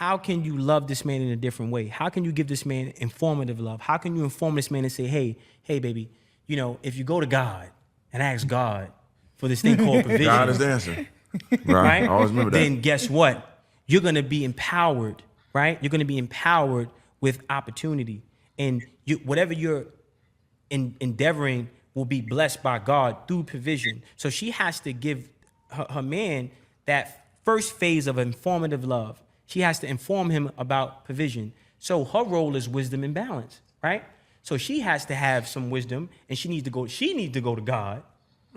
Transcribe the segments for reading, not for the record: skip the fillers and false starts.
how can you love this man in a different way? How can you give this man informative love? How can you inform this man and say, hey, baby, you know, if you go to God and ask God for this thing called provision, God is the answer. right? I always remember that. Then guess what? You're going to be empowered, right? You're going to be empowered with opportunity. And whatever you're endeavoring will be blessed by God through provision. So she has to give her man that first phase of informative love. She has to inform him about provision. So her role is wisdom and balance, right? So she has to have some wisdom, and she needs to go to God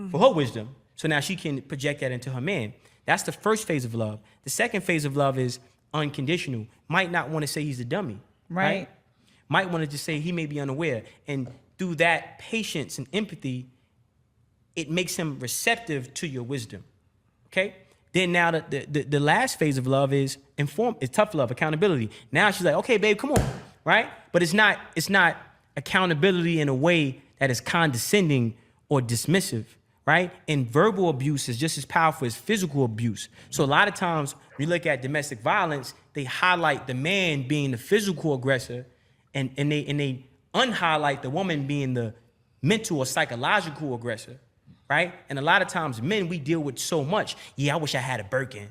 for her wisdom. So now she can project that into her man. That's the first phase of love. The second phase of love is unconditional. Might not want to say he's a dummy, right? Might want to just say he may be unaware. And through that patience and empathy, it makes him receptive to your wisdom, okay? Then now the last phase of love is it's tough love, accountability. Now she's like, okay, babe, come on, right? But it's not accountability in a way that is condescending or dismissive, right? And verbal abuse is just as powerful as physical abuse. So a lot of times we look at domestic violence, they highlight the man being the physical aggressor, and they unhighlight the woman being the mental or psychological aggressor, right? And a lot of times men, we deal with so much. Yeah, I wish I had a Birkin.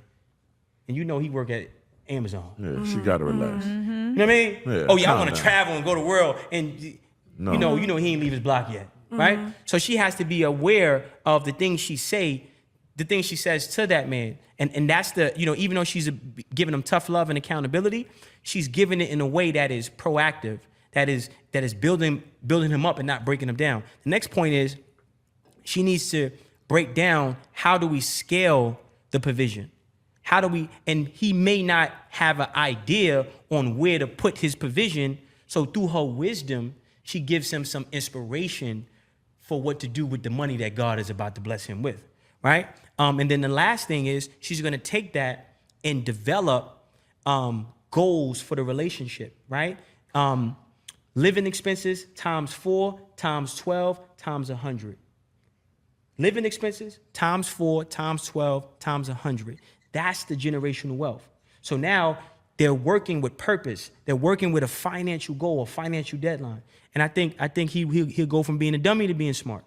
And you know he work at Amazon. Yeah, she got to relax. You know what I mean? Yeah, oh yeah, I calm want to down. travel and go to the world. And you know he ain't leave his block yet, right? So she has to be aware of the things she says to that man. And that's even though she's giving him tough love and accountability, she's giving it in a way that is proactive, that is building him up and not breaking him down. The next point is she needs to break down, how do we scale the provision? And he may not have an idea on where to put his provision. So through her wisdom, she gives him some inspiration for what to do with the money that God is about to bless him with, right? And then the last thing is she's going to take that and develop goals for the relationship, right? Living expenses times 4 times 12 times 100. Living expenses times 4 times 12 times 100. That's the generational wealth. So now they're working with purpose. They're working with a financial goal, a financial deadline. And I think he'll go from being a dummy to being smart.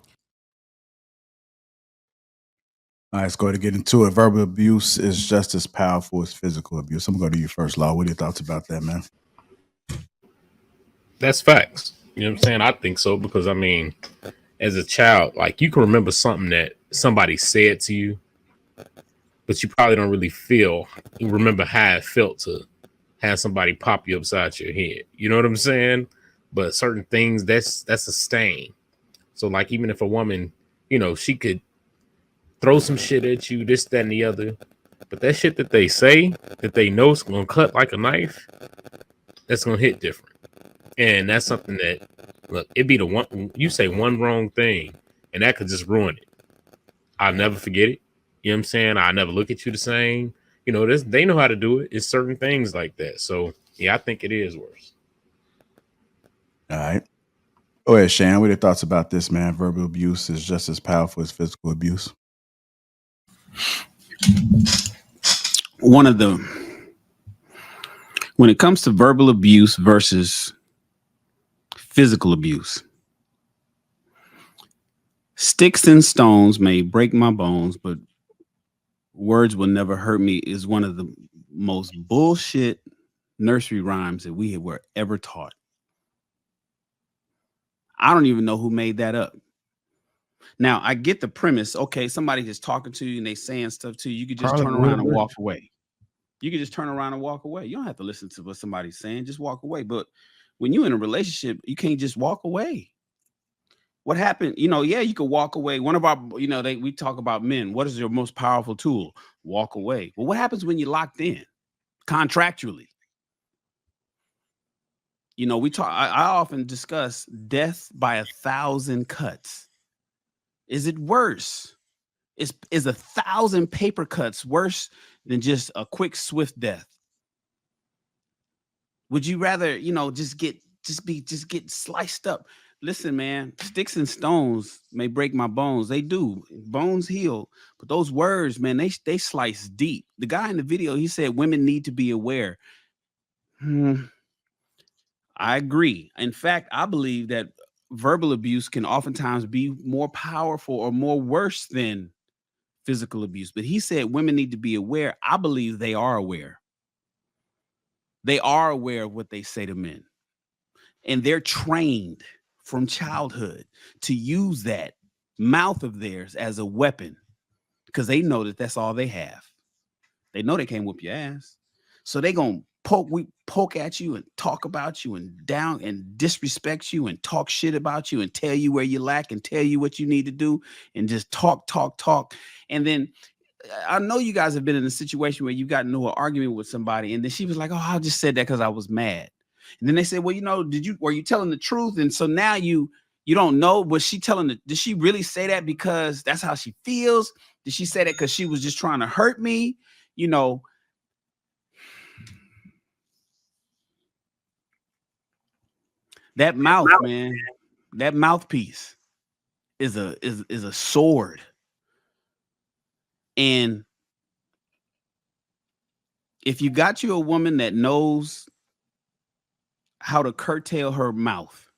All right, let's go ahead and get into it. Verbal abuse is just as powerful as physical abuse. I'm going to go to you first, Law. What are your thoughts about that, man? That's facts. You know what I'm saying? I think so, because I mean, as a child, like, you can remember something that somebody said to you, but you probably don't really remember how it felt to have somebody pop you upside your head. You know what I'm saying? But certain things, that's a stain. So like, even if a woman, she could throw some shit at you, this, that, and the other, but that shit that they say, that they know is going to cut like a knife, that's going to hit different. And that's something that, look, it'd be the one, you say one wrong thing, and that could just ruin it. I'll never forget it. You know what I'm saying? I'll never look at you the same. They know how to do it. It's certain things like that. So, yeah, I think it is worse. All right. Go ahead, Shan. What are your thoughts about this, man? Verbal abuse is just as powerful as physical abuse. When it comes to verbal abuse versus physical abuse, sticks and stones may break my bones, but words will never hurt me is one of the most bullshit nursery rhymes that we were ever taught. I don't even know who made that up. Now, I get the premise. Okay, somebody just talking to you and they saying stuff to you. You could just turn around and walk away. You could just turn around and walk away. You don't have to listen to what somebody's saying. Just walk away. But when you're in a relationship, you can't just walk away. What happened? Yeah, you could walk away. One of our, we talk about men. What is your most powerful tool? Walk away. Well, what happens when you're locked in contractually? I often discuss death by 1,000 cuts. Is it worse? Is 1,000 paper cuts worse than just a quick, swift death? Would you rather, just get sliced up? Listen, man, sticks and stones may break my bones. They do. Bones heal. But those words, man, they slice deep. The guy in the video, he said women need to be aware. I agree. In fact, I believe that verbal abuse can oftentimes be more powerful or more worse than physical abuse. But he said women need to be aware. I believe they are aware. They are aware of what they say to men. And they're trained from childhood to use that mouth of theirs as a weapon because they know that that's all they have. They know they can't whoop your ass. So they gonna poke at you and talk about you and down and disrespect you and talk shit about you and tell you where you lack and tell you what you need to do and just talk. And then I know you guys have been in a situation where you got into an argument with somebody, and then she was like, "Oh, I just said that because I was mad." And then they said, "Well, were you telling the truth?" And so now you don't know. Was she did she really say that because that's how she feels? Did she say that because she was just trying to hurt me? That mouth, man, that mouthpiece is a sword. And if you got you a woman that knows how to curtail her mouth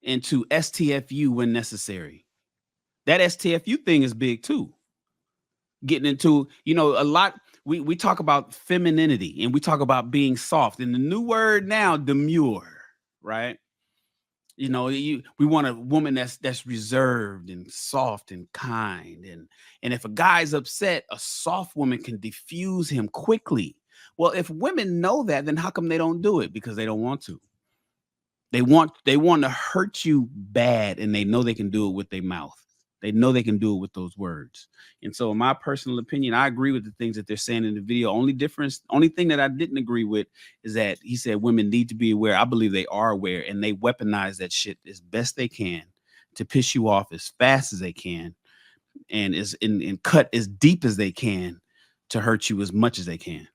and to STFU when necessary, that STFU thing is big too. Getting into, a lot, we talk about femininity and we talk about being soft. And the new word now, demure, right? We want a woman that's reserved and soft and kind. And if a guy's upset, a soft woman can diffuse him quickly. Well, if women know that, then how come they don't do it? Because they don't want to. They want to hurt you bad, and they know they can do it with their mouth. They know they can do it with those words. And so in my personal opinion, I agree with the things that they're saying in the video. Only thing that I didn't agree with is that he said women need to be aware. I believe they are aware, and they weaponize that shit as best they can to piss you off as fast as they can and cut as deep as they can to hurt you as much as they can.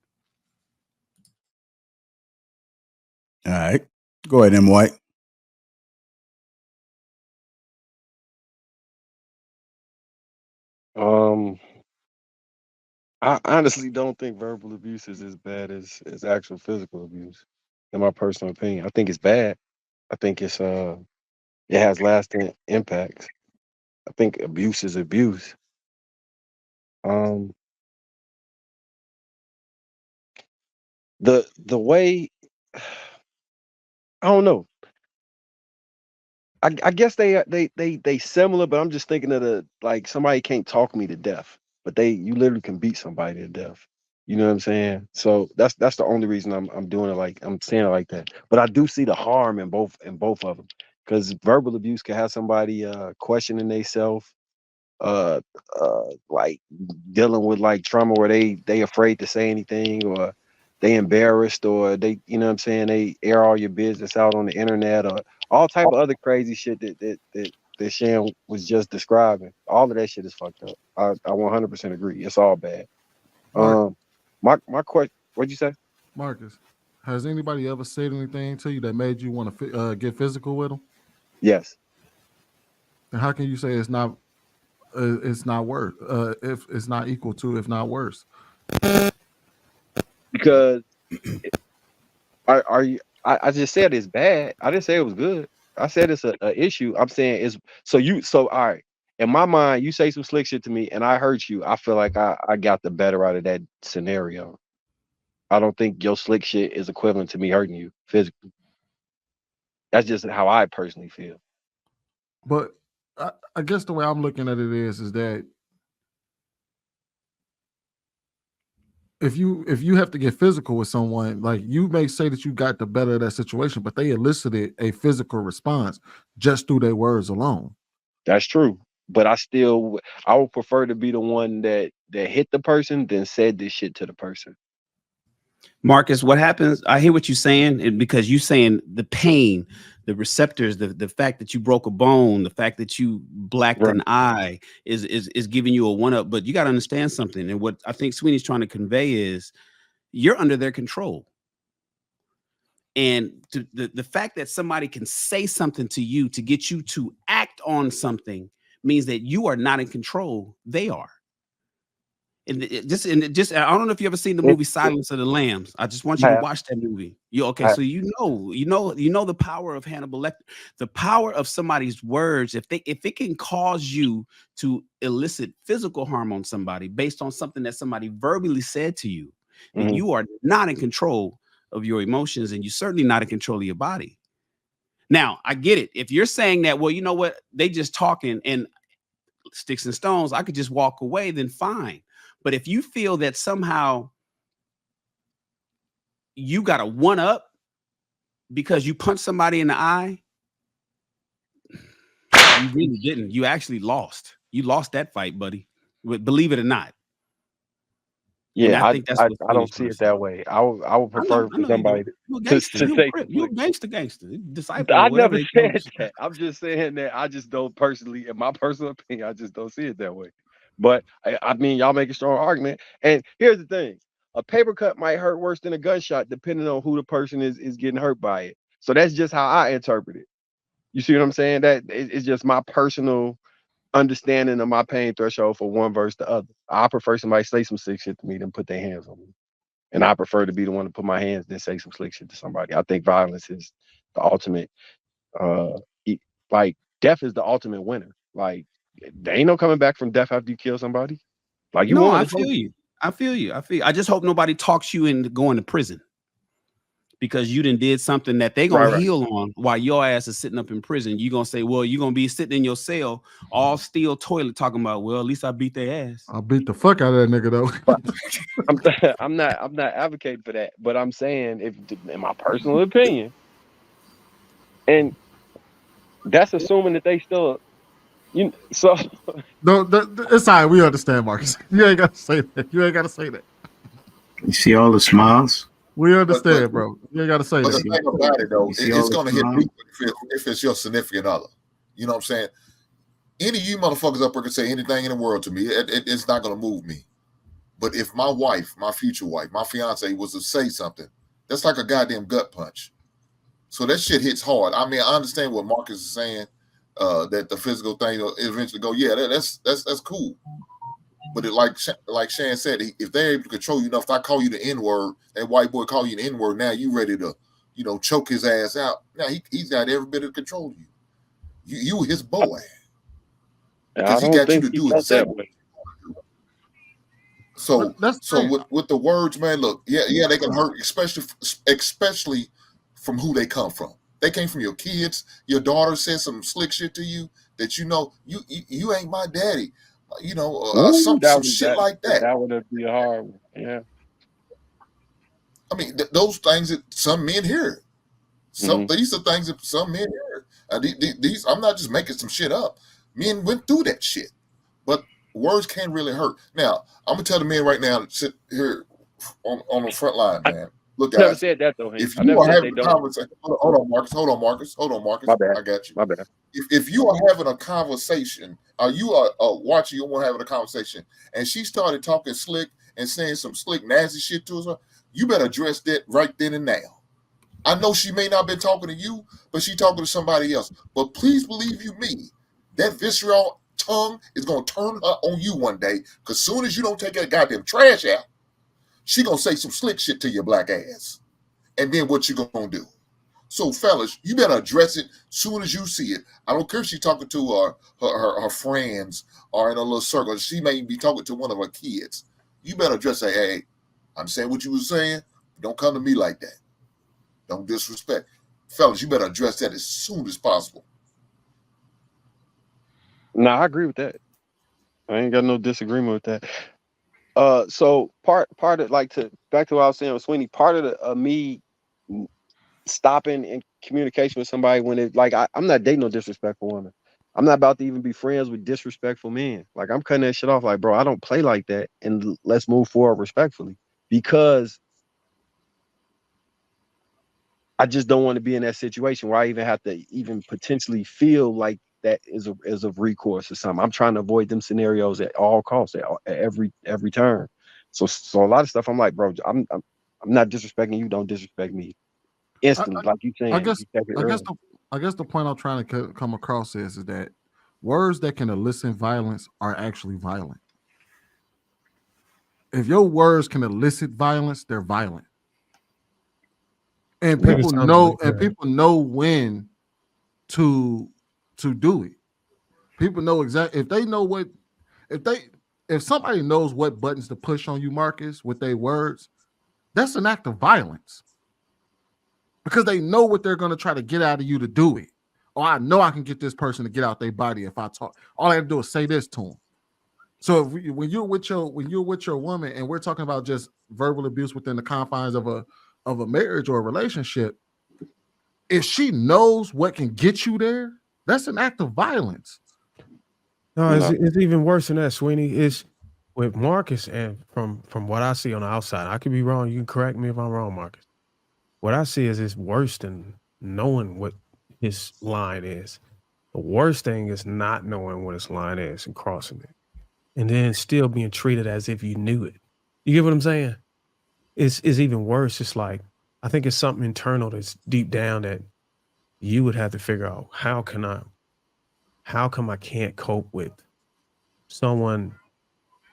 All right. Go ahead, M. White. I honestly don't think verbal abuse is as bad as actual physical abuse, in my personal opinion. I think it's bad. I think it has lasting impacts. I think abuse is abuse. Um, the way I don't know. I guess they similar, but I'm just thinking of somebody can't talk me to death, but you literally can beat somebody to death. You know what I'm saying? So that's the only reason I'm doing it I'm saying it like that. But I do see the harm in both of them, because verbal abuse can have somebody questioning themselves, uh like dealing with trauma where they afraid to say anything, or they embarrassed, or they, you know what I'm saying, they air all your business out on the internet, or all type of other crazy shit that Shan was just describing. All of that shit is fucked up. I 100% agree. It's all bad. Mark, My question, what'd you say? Marcus, has anybody ever said anything to you that made you want to get physical with them? Yes. And how can you say it's not worse if it's not equal to, if not worse? Because are you? I just said it's bad. I didn't say it was good. I said it's a issue. I'm saying it's so all right. In my mind, you say some slick shit to me and I hurt you. I feel like I got the better out of that scenario. I don't think your slick shit is equivalent to me hurting you physically. That's just how I personally feel. But I guess the way I'm looking at it is that if you have to get physical with someone, like, you may say that you got the better of that situation, but they elicited a physical response just through their words alone. That's true. But I would prefer to be the one that hit the person than said this shit to the person. Marcus, what happens? I hear what you're saying, and because you're saying the pain, the receptors, the fact that you broke a bone, the fact that you blacked Right. an eye is giving you a one up. But you got to understand something, and what I think Sweeney's trying to convey is you're under their control. And the fact that somebody can say something to you to get you to act on something means that you are not in control. They are. And I don't know if you ever seen the movie Silence of the Lambs. I just want you to watch that movie. So you know the power of Hannibal Lecter, the power of somebody's words. If it can cause you to elicit physical harm on somebody based on something that somebody verbally said to you, then you are not in control of your emotions, and you're certainly not in control of your body. Now, I get it. If you're saying that, well, you know what, they just talking and sticks and stones, I could just walk away, then fine. But if you feel that somehow you got a one up because you punched somebody in the eye, you really didn't. You actually lost. You lost that fight, buddy. Believe it or not. Yeah, I think that's I don't see it that way. I would prefer for somebody to say you're a gangster, disciple. I never said that. I'm just saying that I just don't personally, in my personal opinion, I just don't see it that way. But I mean, y'all make a strong argument. And here's the thing: a paper cut might hurt worse than a gunshot, depending on who the person is getting hurt by it. So that's just how I interpret it. You see what I'm saying? That it's just my personal understanding of my pain threshold for one versus the other. I prefer somebody say some sick shit to me than put their hands on me. And I prefer to be the one to put my hands than say some slick shit to somebody. I think violence is the ultimate like death is the ultimate winner. Like there ain't no coming back from death after you kill somebody. Like you I feel you. I just hope nobody talks you into going to prison because you did something that they gonna heal on while your ass is sitting up in prison. You gonna say, well, you're gonna be sitting in your cell, all steel toilet, talking about, well, at least I beat their ass. I'll beat the fuck out of that nigga though. I'm not advocating for that, but I'm saying if in my personal opinion, and that's assuming that they still so no, it's all right. We understand, Marcus. You ain't gotta say that. You see all the smiles? We understand, bro. You ain't gotta say that. But the thing about it though, it's gonna hit me if it's your significant other. You know what I'm saying? Any of you motherfuckers up here can say anything in the world to me. It's not gonna move me. But if my wife, my future wife, my fiance was to say something, that's like a goddamn gut punch. So that shit hits hard. I mean, I understand what Marcus is saying, that the physical thing will eventually go, yeah, that's cool. But like Shan said, if they're able to control you enough, if I call you the N-word, that white boy call you the N-word, now you ready to, choke his ass out. Now he's got every bit of control of you. You his boy. Because he got you to do exactly what you do. So with the words, man, look, yeah, they can hurt, especially from who they come from. They came from your kids. Your daughter said some slick shit to you that you ain't my daddy. Some shit like that. That would be a hard one. Yeah. I mean, those things that some men hear. These are things that some men hear. These I'm not just making some shit up. Men went through that shit, but words can't really hurt. Now, I'm gonna tell the men right now to sit here on the front line, man. Look, guys. I never said that though. If you are having a conversation, hold on, Marcus. My bad. I got you. My bad. If you are having a conversation, you are watching, you want having a conversation, and she started talking slick and saying some slick, nasty shit to us, you better address that right then and now. I know she may not have been talking to you, but she talking to somebody else. But please believe me, that visceral tongue is gonna turn her on you one day. Because soon as you don't take that goddamn trash out, she gonna say some slick shit to your black ass. And then what you gonna do? So fellas, you better address it soon as you see it. I don't care if she's talking to her friends or in a little circle. She may be talking to one of her kids. You better address it. Hey, I'm saying what you were saying. Don't come to me like that. Don't disrespect. Fellas, you better address that as soon as possible. No, I agree with that. I ain't got no disagreement with that. So part of back to what I was saying with Sweeney, part of me stopping in communication with somebody when it I'm not dating no disrespectful woman. I'm not about to even be friends with disrespectful men. Like I'm cutting that shit off. Like, bro, I don't play like that, and let's move forward respectfully because I just don't want to be in that situation where I even have to even potentially feel like that is a recourse or something. I'm trying to avoid them scenarios at all costs, at every turn. So a lot of stuff I'm like, bro, I'm not disrespecting you. Don't disrespect me. Instantly, like you saying. I guess the point I'm trying to come across is that words that can elicit violence are actually violent. If your words can elicit violence, they're violent. And Yeah. people know when to do it. People know exactly if somebody knows what buttons to push on you, Marcus, with their words, that's an act of violence. Because they know what they're going to try to get out of you to do it. Or I know I can get this person to get out their body if I talk. All I have to do is say this to them. So when you're with your woman and we're talking about just verbal abuse within the confines of a marriage or a relationship, if she knows what can get you there, that's an act of violence. No, it's even worse than that, Sweeney. It's with Marcus, and from what I see on the outside, I could be wrong. You can correct me if I'm wrong, Marcus. What I see is it's worse than knowing what his line is. The worst thing is not knowing what his line is and crossing it, and then still being treated as if you knew it. You get what I'm saying? It's even worse. It's like, I think it's something internal that's deep down that you would have to figure out, how come I can't cope with someone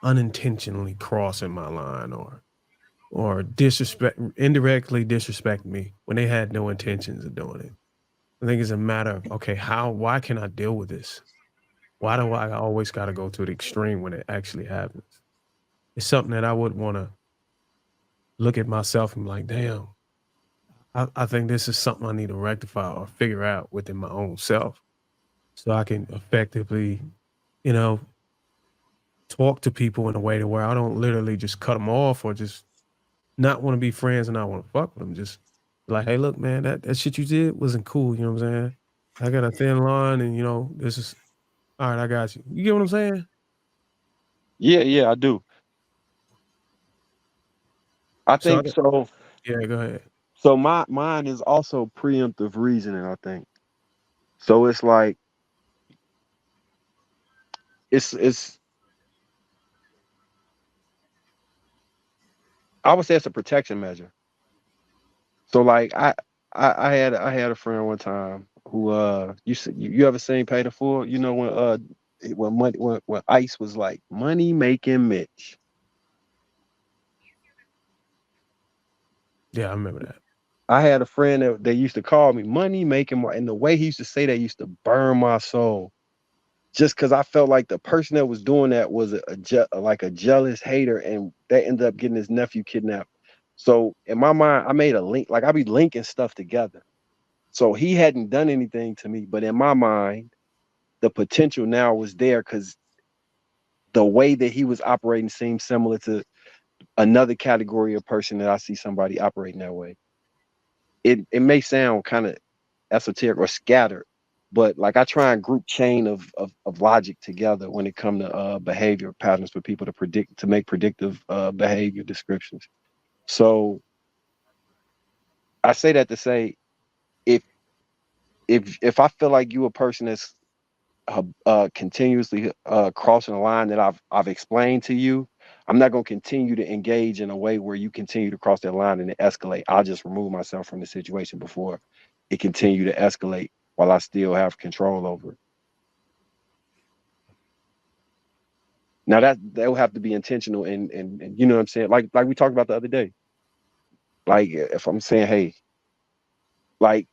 unintentionally crossing my line or indirectly disrespect me when they had no intentions of doing it. I think it's a matter of, okay, why can I deal with this? Why do I always got to go to the extreme when it actually happens? It's something that I would want to look at myself and be like, damn, I think this is something I need to rectify or figure out within my own self so I can effectively, talk to people in a way to where I don't literally just cut them off or just not want to be friends and not want to fuck with them. Just like, hey, look, man, that shit you did wasn't cool. You know what I'm saying? I got a thin line and, this is, all right, I got you. You get what I'm saying? Yeah, I do. I think so. Yeah, go ahead. So mine is also preemptive reasoning, I think. So it's like it's I would say it's a protection measure. So like I had a friend one time who you ever seen Pay the Fool? You know when Ice was like money making Mitch. Yeah, I remember that. I had a friend that they used to call me money making, and the way he used to say that used to burn my soul. Just because I felt like the person that was doing that was like a jealous hater, and that ended up getting his nephew kidnapped. So in my mind, I made a link, like I be linking stuff together. So he hadn't done anything to me, but in my mind, the potential now was there because the way that he was operating seemed similar to another category of person that I see somebody operating that way. It may sound kind of esoteric or scattered, but like I try and group chain of logic together when it comes to behavior patterns for people to make predictive behavior descriptions. So I say that to say if if I feel like you a person that's continuously crossing a line that I've explained to you, I'm not going to continue to engage in a way where you continue to cross that line and it escalate. I'll just remove myself from the situation before it continue to escalate while I still have control over it. Now that will have to be intentional and you know what I'm saying? Like we talked about the other day. Like if I'm saying, hey, like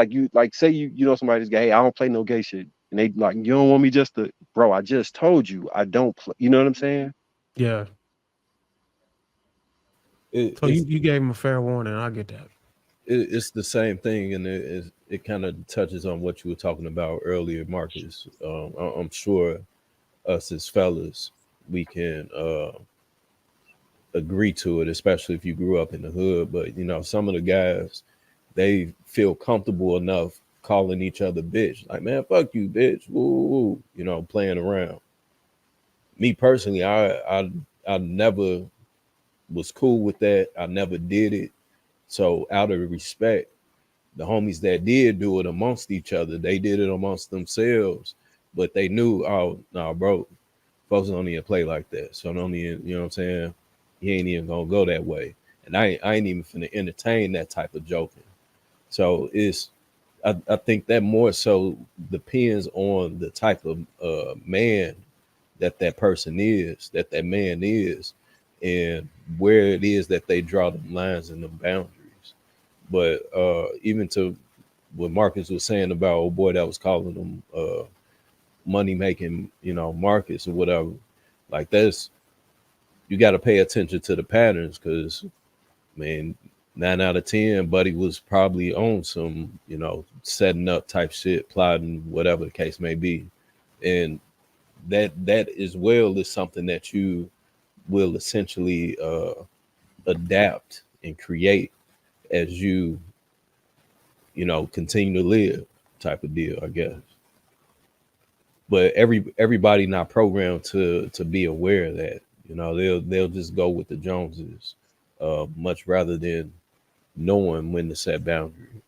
you say you know somebody's gay, hey, I don't play no gay shit. And they like, you don't want me just to, bro, I just told you I don't play, you know what I'm saying? Yeah. So you gave him a fair warning. I get that. It's the same thing, and it kind of touches on what you were talking about earlier, Marcus. I'm sure us as fellas, we can agree to it, especially if you grew up in the hood. But some of the guys, they feel comfortable enough calling each other bitch. Like, man, fuck you, bitch. Woo, playing around. Me personally, I never was cool with that. I never did it. So out of respect, the homies that did do it amongst each other, they did it amongst themselves, but they knew, oh no, bro, folks don't even play like that. So don't even, you know what I'm saying? He ain't even gonna go that way. And I ain't even finna entertain that type of joking. So I think that more so depends on the type of man that that person is, that that man is, and where it is that they draw them lines and them boundaries. But even to what Marcus was saying about old boy that was calling them money making, you know, Marcus or whatever, like that's, you got to pay attention to the patterns, because man, 9 out of 10, buddy was probably on some, you know, setting up type shit, plotting, whatever the case may be. And that as well is something that you will essentially adapt and create as you know, continue to live, type of deal, I guess. But everybody not programmed to be aware of that. You know, they'll just go with the Joneses, much rather than knowing when to set boundaries.